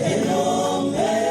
El hombre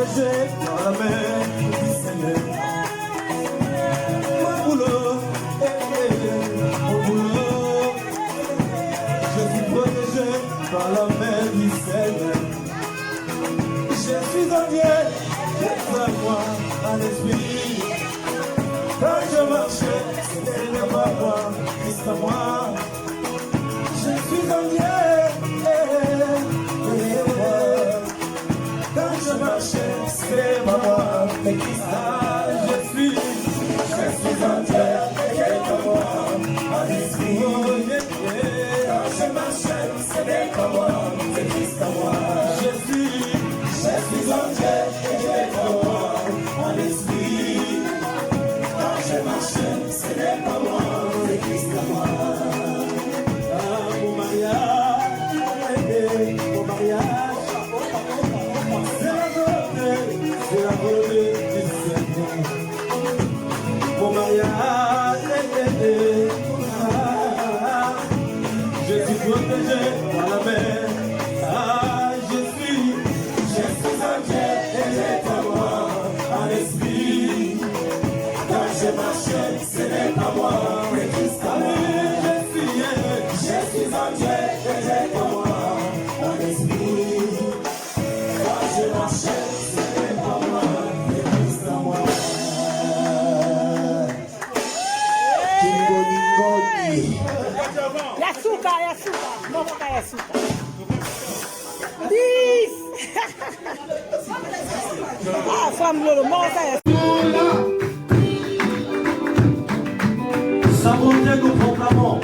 protégé dans la main du Seigneur. Mon boulot, mon boulot, je suis protégé par la main du Seigneur. Je suis en Dieu, je crois moi en esprit. Quand je marchais, c'était le moi, Christ à moi. Je suis en Dieu. Quand je marchais, c'est pas moi, mais Christ a, je suis en Dieu, c'est moi, en esprit. Quand je marchais, c'est pas moi, mais Christ à moi. Je suis en Dieu, c'est moi, en esprit. Quand je marchais, c'est pas moi, mais Christ à moi. Ah, mon mariage, mon mariage. C'est la volée du Seigneur. Mon mariage, je suis protégé par la mer. Ah, je suis un Dieu et j'ai pas moi en esprit. Quand je marche, ce n'est pas moi, mais Christ à moi. Je suis un Dieu et j'ai pas moi en esprit. Quand je marche, Yasuka, no toca Yasuka. This. Ah, femme Lolo, monta Yasuka. Sa bonté nous proclamons.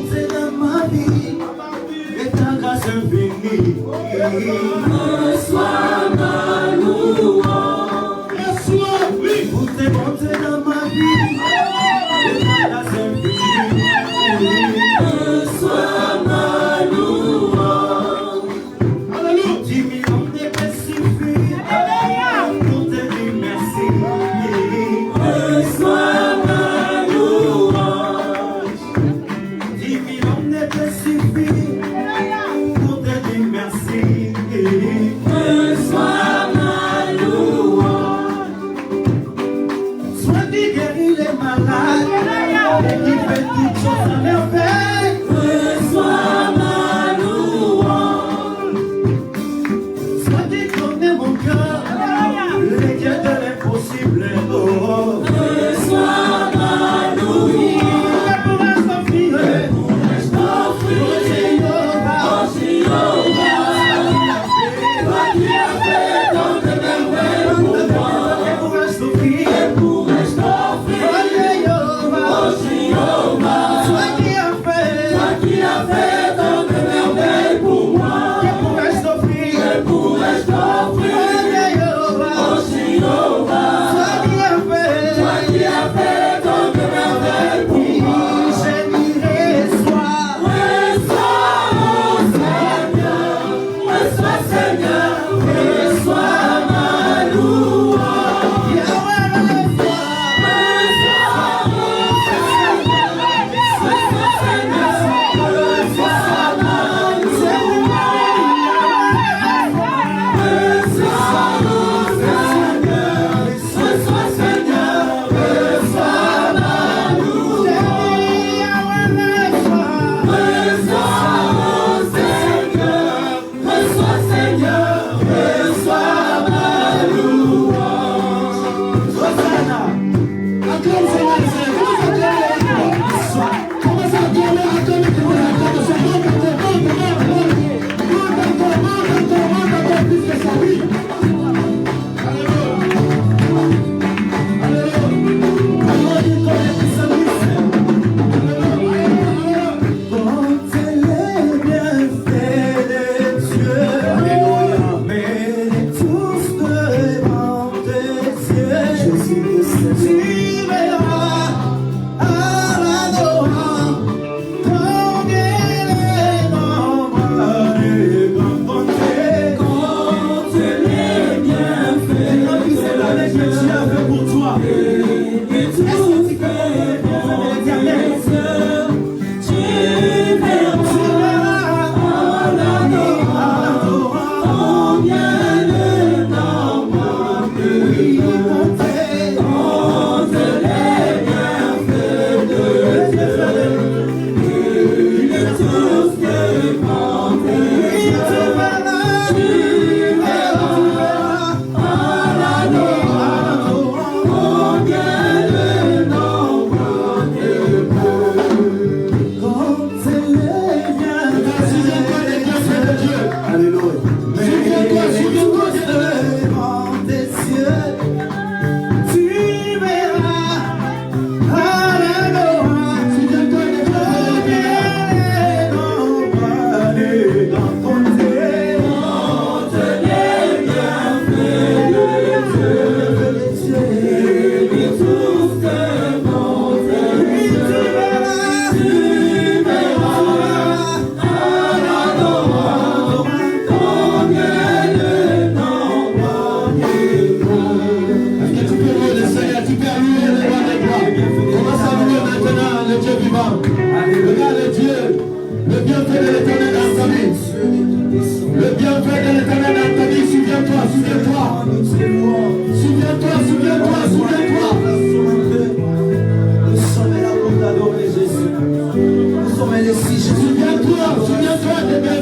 C'est dans ma vie, et ta grâce infinie. Reçois ma louange. Reçois, oui. Pour tes bontés dans ma vie, et ta grâce infinie. Reçois ma louange. Alléluia. 10 millions de suffisent pour te dire merci. Reçois ma louange. 10 millions de suffisent pour te dire merci. Reçois ma louange. Sois qui guéris les malades.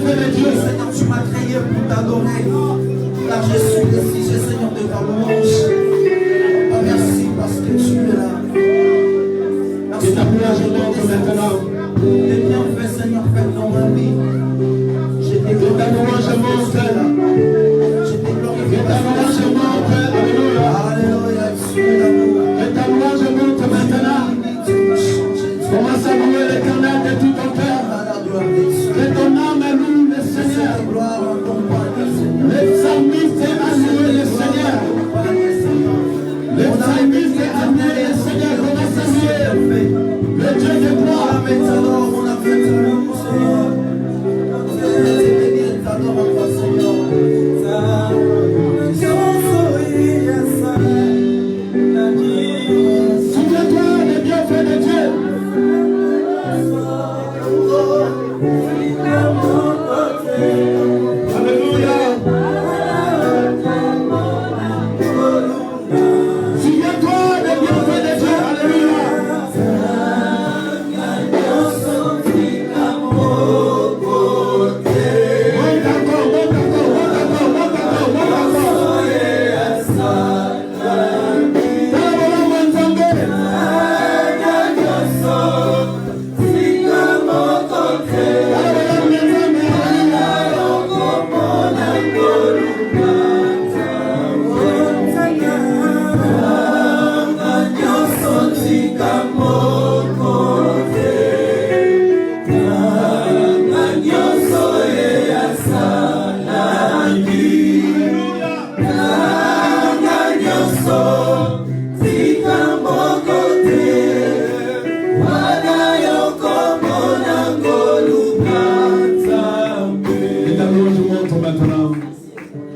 bienfait de Dieu. Seigneur, tu m'as créé pour t'adorer. Car je suis le sujet, Seigneur, de ta louange. Oh, merci parce que tu es là. Merci pour ta maintenant. Les bienfaits, Seigneur, faits dans ma vie. Je te louange à mon Père. Je te glorifie ta louange à mon Père. Alléluia. Alléluia. Tu es l'amour. Que ta louange monte maintenant. Commence à louer l'Éternel de tout ton cœur. Que ton âme loue le Seigneur. Les psalmistes a loué le Seigneur. Les psalmistes a loué le Seigneur. Commence à louer le Dieu de gloire. On a fait Seigneur. Souviens-toi des bienfaits de Dieu. Alléluia. Souviens-toi des bienfaits de Dieu. Alléluia.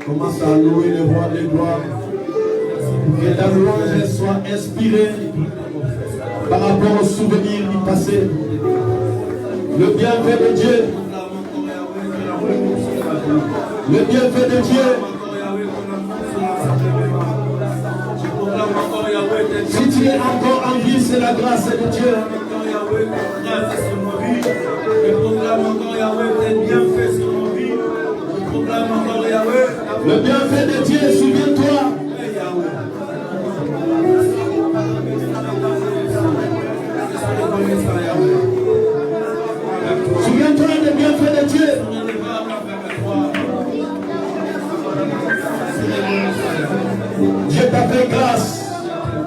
Commence à louer le roi des gloires. Que ta louange soit inspirée par rapport aux souvenirs du passé. Le bienfait de Dieu. Le bienfait de Dieu. Si tu es encore en vie, c'est la grâce de Dieu. Le bienfait de Dieu, souviens-toi. Souviens-toi des bienfaits de Dieu. Dieu t'a fait grâce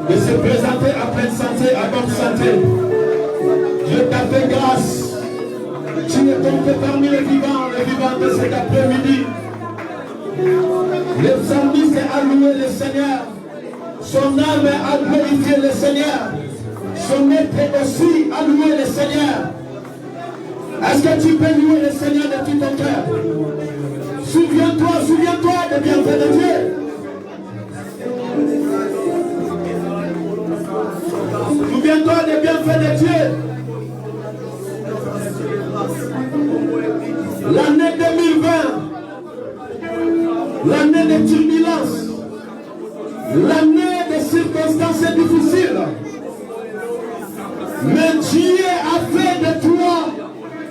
de se présenter à pleine santé, à bonne santé. Dieu t'a fait grâce. Tu es tombé parmi les vivants de cet après-midi. Le psalmiste a loué le Seigneur. Son âme a glorifié le Seigneur. Son être aussi a loué le Seigneur. Est-ce que tu peux louer le Seigneur de tout ton cœur? Souviens-toi des bienfaits de Dieu. Souviens-toi des bienfaits de Dieu. L'année 2020, l'année de turbulence, l'année de circonstances difficiles. Mais Dieu a fait de toi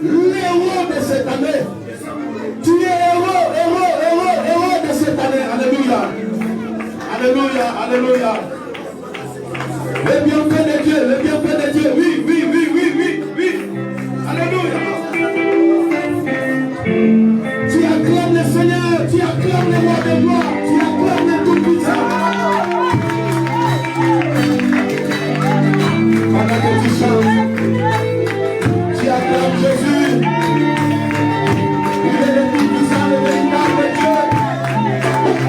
l'héros de cette année. Tu es héros de cette année. Alléluia. Alléluia, alléluia. Le bienfait de Dieu, le bienfait de Dieu. Oui. Alléluia. Tu acclames le Seigneur, tu acclames le roi de gloire, tu acclames le Tout-Puissant. Pendant que tu chantes, tu acclames Jésus. Il est le Tout-Puissant, le véritable Dieu.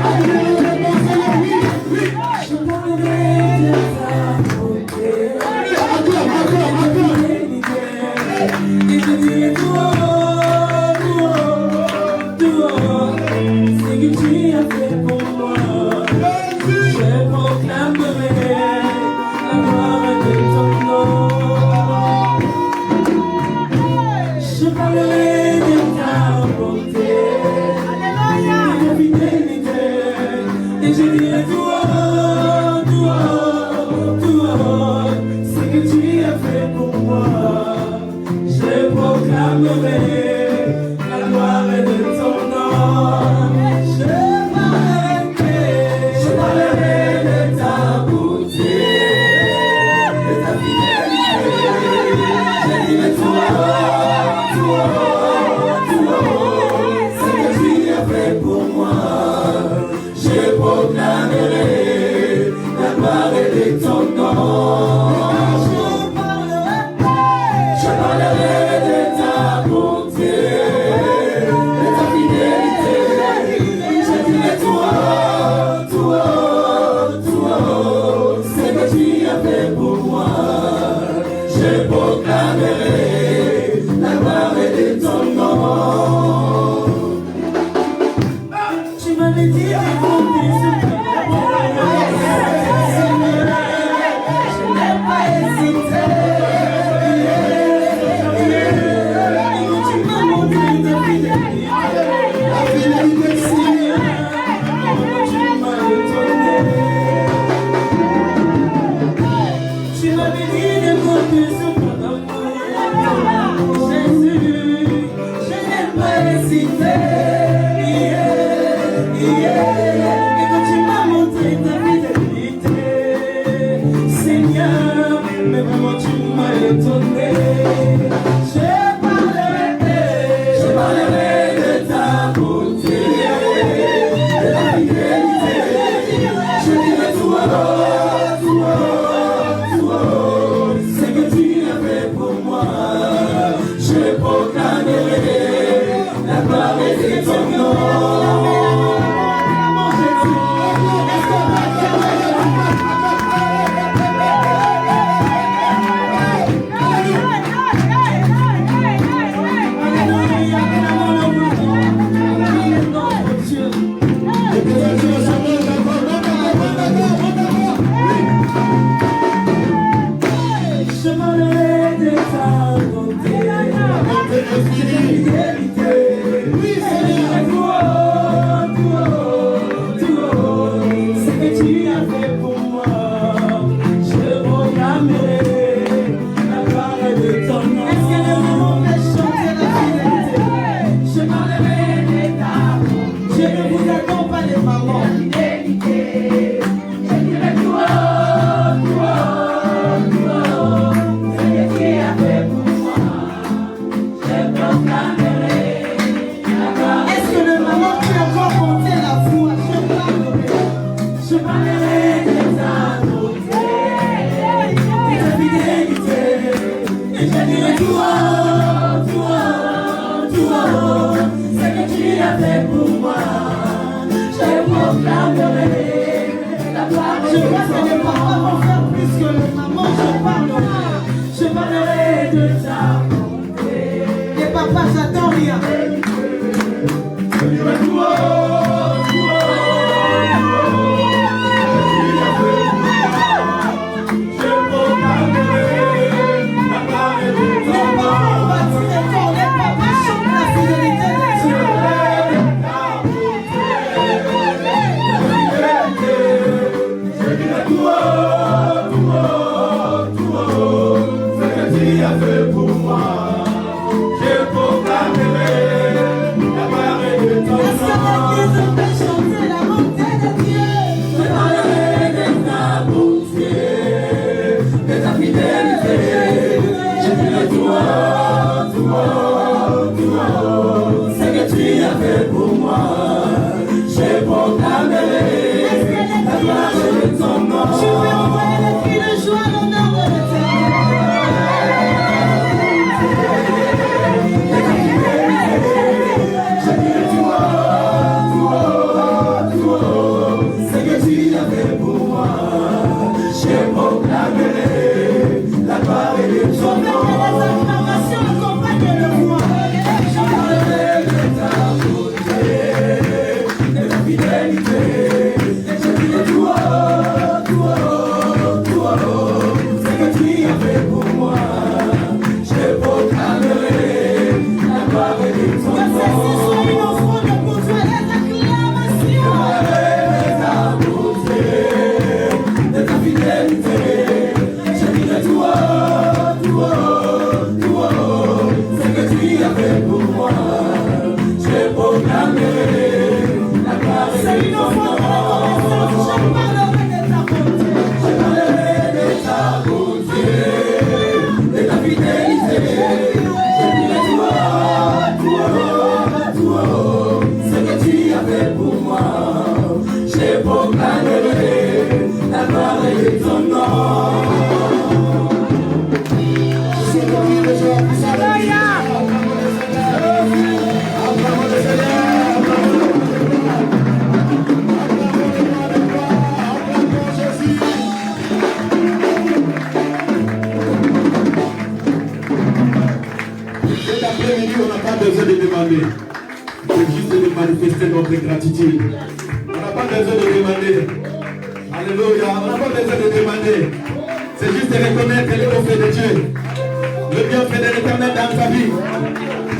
Acclame le bon Seigneur, oui. Acclame.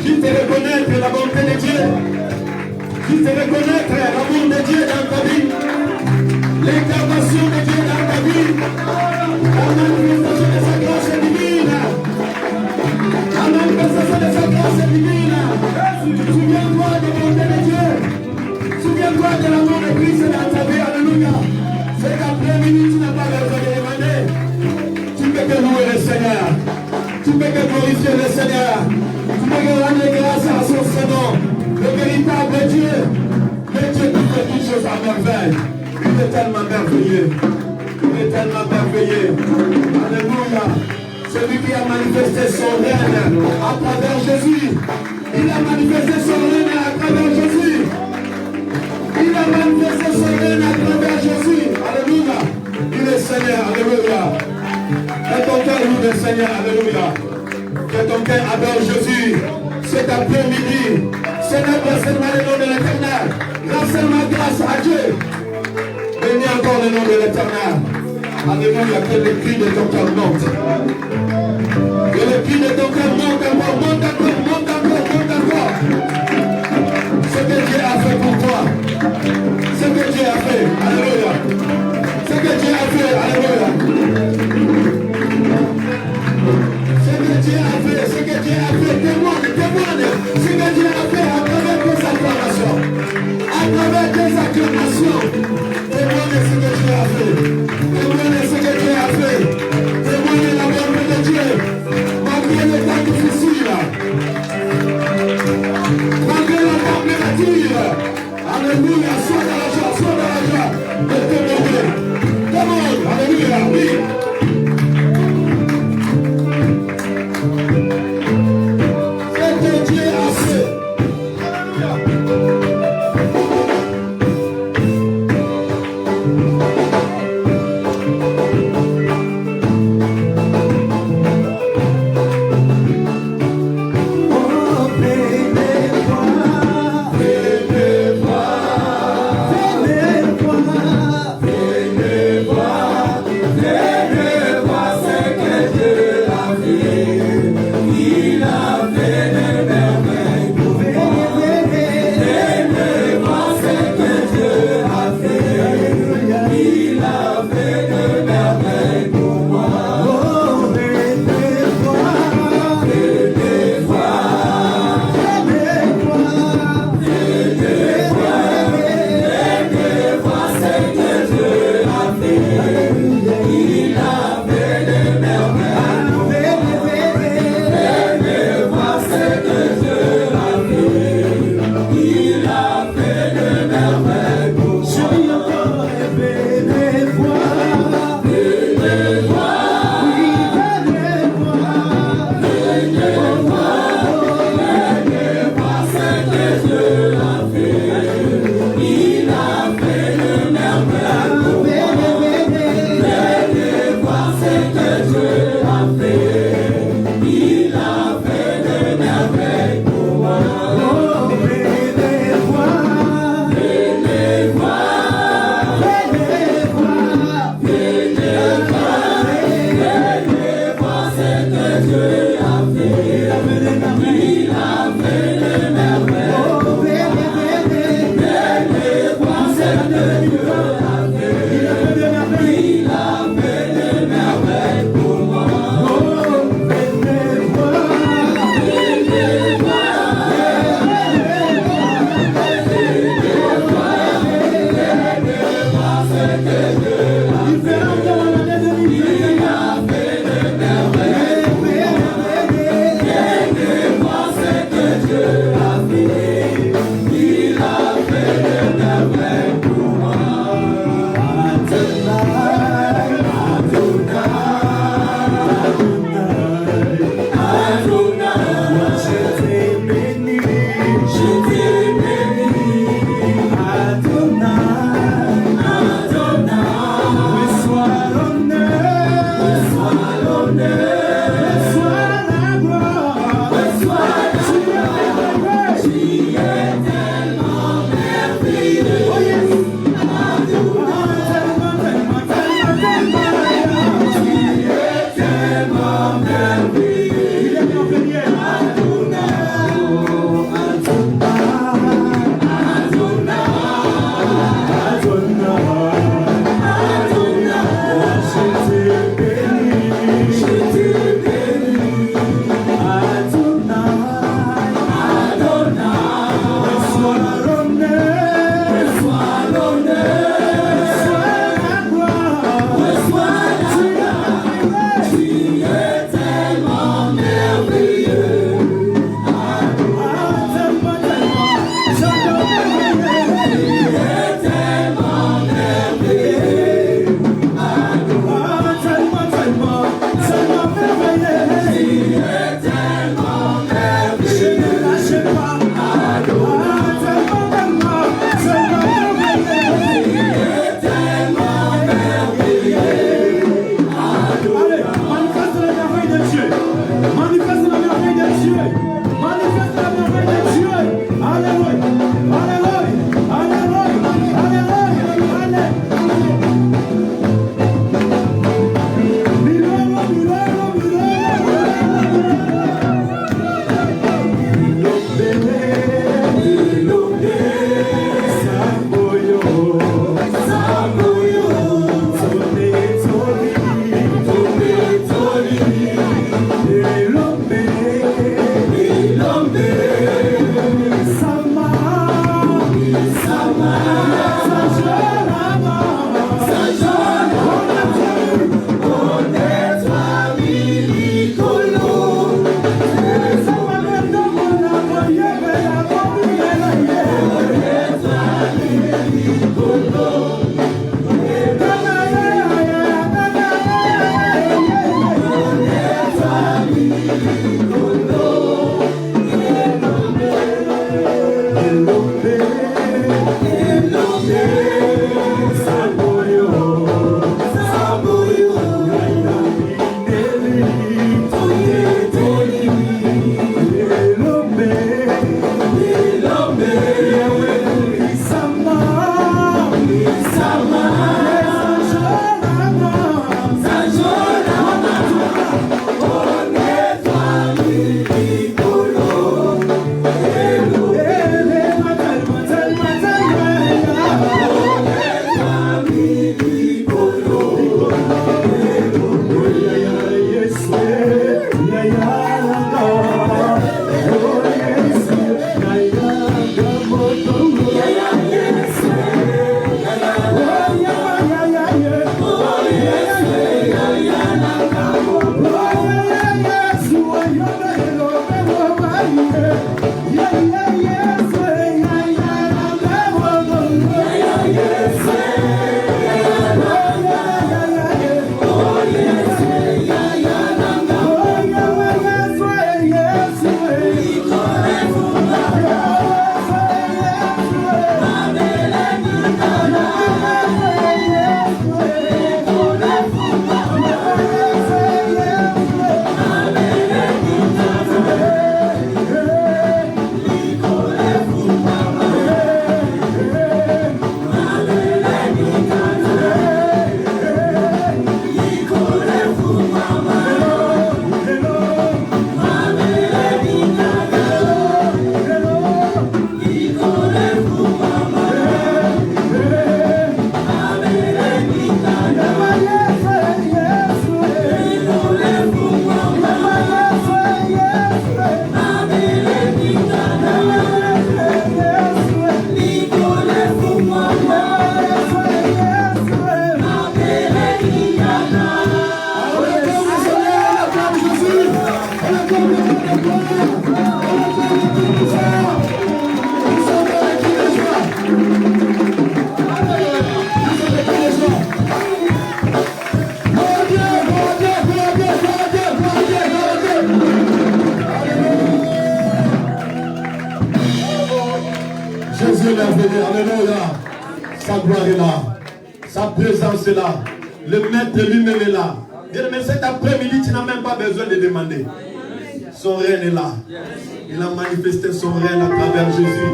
Juste reconnaître la bonté de Dieu. Juste reconnaître l'amour de Dieu dans ta vie. L'incarnation de Dieu dans ta vie. La manifestation de sa grâce divine. La manifestation de sa grâce divine. Souviens-toi de la bonté de Dieu. Souviens-toi de l'amour de Christ dans ta vie. Alléluia. C'est qu'après-midi, tu n'as pas besoin de demander. Tu peux que louer le Seigneur. Tu peux que glorifier le Seigneur. Tu peux que rendre grâce à son Seigneur. Le véritable Dieu. Le Dieu qui fait toutes choses à merveille. Il est tellement merveilleux. Il est tellement merveilleux. Alléluia. Celui qui a manifesté son règne à travers Jésus. Il a manifesté son règne à travers Jésus. Il a manifesté son règne à travers Jésus. Alléluia. Il est Seigneur. Alléluia. Que ton cœur loue le Seigneur. Alléluia. Que ton cœur adore Jésus. Cet après-midi. Célèbre seulement le nom de l'Éternel. Rends seulement grâce à Dieu. Bénis encore le nom de l'Éternel. Alléluia. Que le cri de ton cœur monte. Que le cri de ton cœur monte encore, monte encore, monte encore, monte encore. Ce que Dieu a fait pour toi. Ce que Dieu a fait. Alléluia. Ce que Dieu a fait. Alléluia. Ce que Dieu a fait. Ce que Dieu a fait. Témoigne, témoigne. Ce que Dieu a fait à travers tes acclamations. À travers tes acclamations. Témoigne ce que Dieu a fait. Témoigne ce que Dieu a fait. Témoigne la bonté de Dieu. Malgré les temps difficiles. Malgré la température. Alléluia. Sois dans la joie. Sois dans la joie. De témoigner. Témoigne. Alléluia. Oui. Ce que Dieu a fait. Alléluia. Jésus est merveilleux. Alléluia. Sa gloire est là. Sa présence est là. Le maître lui-même est là. Bien, mais cet après-midi, tu n'as même pas besoin de demander. Son règne est là. Il a manifesté son règne à travers Jésus.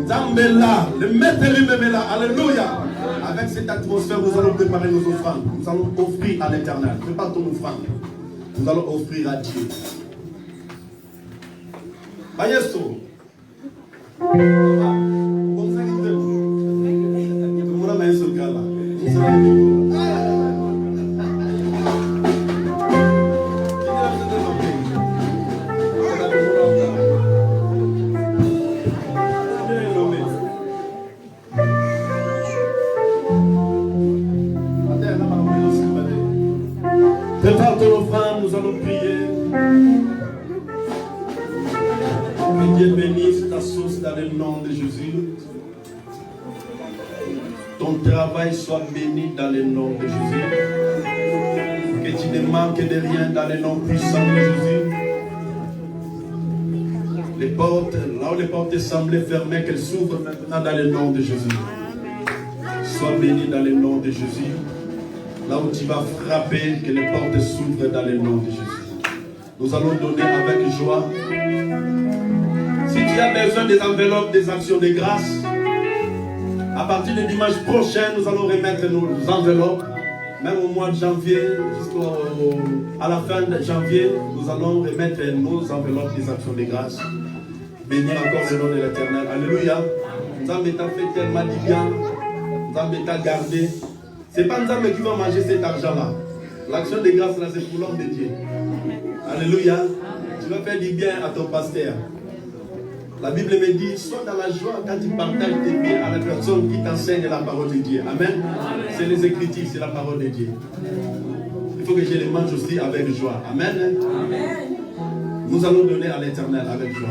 Nzambe est là. Le maître lui-même est là. Alléluia. Avec cette atmosphère, nous allons préparer nos offrandes. Nous allons offrir à l'Éternel. Prépare ton offrande. Nous allons offrir à Dieu. Maestro. Prépare ton offrande, nous allons prier. Que Dieu bénisse ta source dans le nom de Jésus. Ton travail soit béni dans le nom de Jésus. Que tu ne manques de rien dans le nom puissant de Jésus. Les portes, là où les portes semblaient fermées, qu'elles s'ouvrent maintenant dans le nom de Jésus. Sois béni dans le nom de Jésus. Là où tu vas frapper, que les portes s'ouvrent dans le nom de Jésus. Nous allons donner avec joie. Si tu as besoin des enveloppes, des actions de grâce, à partir du dimanche prochain, nous allons remettre nos enveloppes. Même au mois de janvier, jusqu'à la fin de janvier, nous allons remettre nos enveloppes des actions de grâce. Bénir encore le nom de l'Éternel. Alléluia. Nous avons fait tellement du bien. Nous avons gardé. Ce n'est pas nous qui va manger cet argent-là. L'action de grâce, là, c'est pour l'homme de Dieu. Alléluia. Tu vas faire du bien à ton pasteur. La Bible me dit, sois dans la joie quand tu partages tes biens à la personne qui t'enseigne la parole de Dieu. Amen. C'est les Écritures, c'est la parole de Dieu. Il faut que je les mange aussi avec joie. Amen. Amen. Nous allons donner à l'Éternel avec joie.